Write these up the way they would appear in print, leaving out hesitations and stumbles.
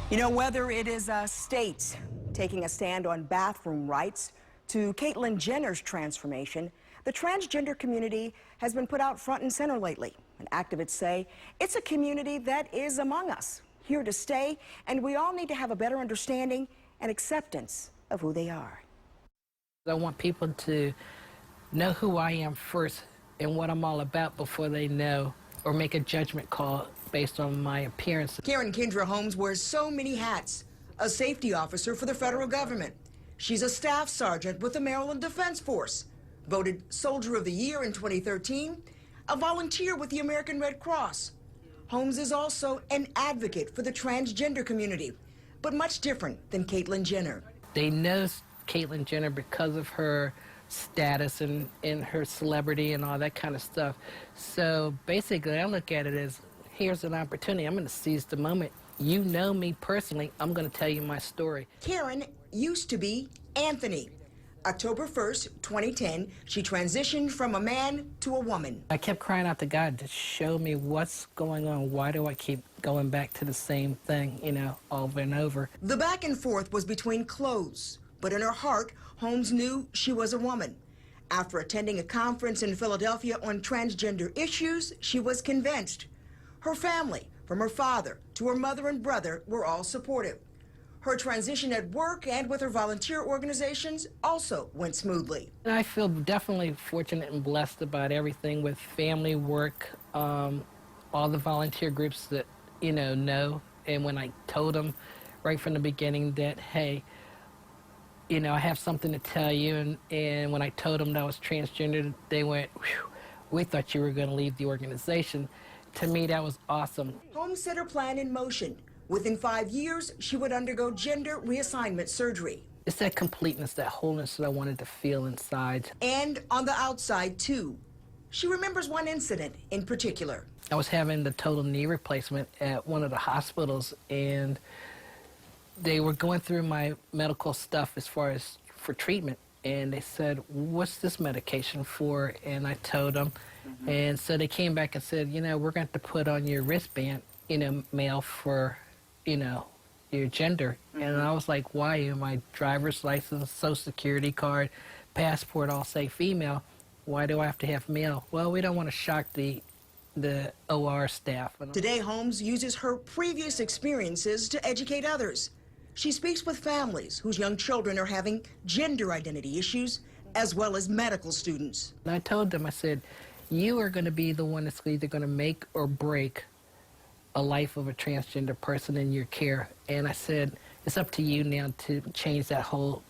You know, whether it is states taking a stand on bathroom rights to Caitlyn Jenner's transformation, the transgender community has been put out front and center lately. And activists say it's a community that is among us, here to stay, and we all need to have a better understanding and acceptance of who they are. I want people to know who I am first and what I'm all about before they know or make a judgment call based on my appearance. Karen Kendra Holmes wears so many hats. A safety officer for the federal government. She's a staff sergeant with the Maryland Defense Force. Voted Soldier of the Year in 2013. A volunteer with the American Red Cross. Holmes is also an advocate for the transgender community, but much different than Caitlyn Jenner. They know Caitlyn Jenner because of her status and her celebrity and all that kind of stuff. So basically, I look at it as, here's an opportunity. I'm going to seize the moment. You know me personally. I'm going to tell you my story. Karen used to be Anthony. October 1st, 2010, she transitioned from a man to a woman. I kept crying out to God to show me what's going on. Why do I keep going back to the same thing, you know, over and over? The back and forth was between clothes, but in her heart, Holmes knew she was a woman. After attending a conference in Philadelphia on transgender issues, she was convinced. Her family, from her father to her mother and brother, were all supportive. Her transition at work and with her volunteer organizations also went smoothly. I feel definitely fortunate and blessed about everything with family, work, all the volunteer groups that, you know. And when I told them right from the beginning that, hey, you know, I have something to tell you, and when I told them that I was transgender, they went, whew, we thought you were going to leave the organization. To me, that was awesome. Holmes set her plan in motion. Within 5 years, she would undergo gender reassignment surgery. It's that completeness, that wholeness that I wanted to feel inside. And on the outside, too. She remembers one incident in particular. I was having the total knee replacement at one of the hospitals, and they were going through my medical stuff as far as for treatment. And they said, what's this medication for? And I told them. And so they came back and said, you know, we're going to put on your wristband, you know, male for, you know, your gender. And I was like, why? My driver's license, social security card, passport all say female. Why do I have to have male? Well, we don't want to shock the OR staff. Today, Holmes uses her previous experiences to educate others. She speaks with families whose young children are having gender identity issues, as well as medical students. And I told them, I said, you are going to be the one that's either going to make or break a life of a transgender person in your care. And I said, it's up to you now to change that whole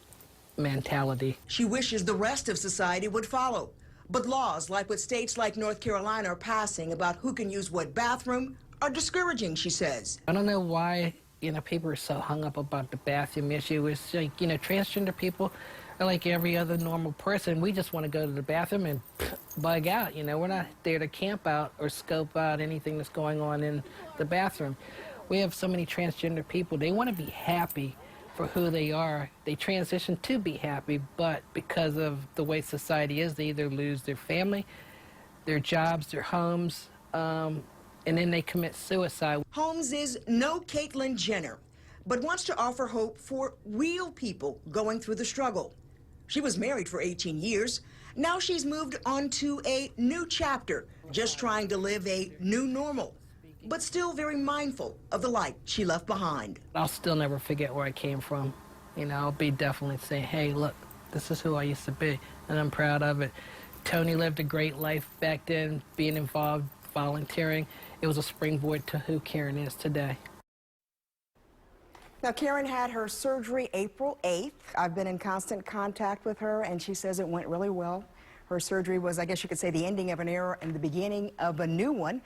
mentality. She wishes the rest of society would follow. But laws like what states like North Carolina are passing about who can use what bathroom are discouraging, she says. I don't know why, you know, people are so hung up about the bathroom issue. It's like, you know, transgender people are like every other normal person. We just want to go to the bathroom and bug out. You know, we're not there to camp out or scope out anything that's going on in the bathroom. We have so many transgender people. They want to be happy for who they are. They transition to be happy, but because of the way society is, they either lose their family, their jobs, their homes, and then they commit suicide. Holmes is no Caitlyn Jenner, but wants to offer hope for real people going through the struggle. She was married for 18 years. Now she's moved on to a new chapter, just trying to live a new normal, but still very mindful of the light she left behind. I'll still never forget where I came from. You know, I'll be definitely saying, hey, look, this is who I used to be, and I'm proud of it. Tony lived a great life back then, being involved, volunteering. It was a springboard to who Karen is today. Now, Karen had her surgery April 8th. I've been in constant contact with her, and she says it went really well. Her surgery was, I guess you could say, the ending of an era and the beginning of a new one.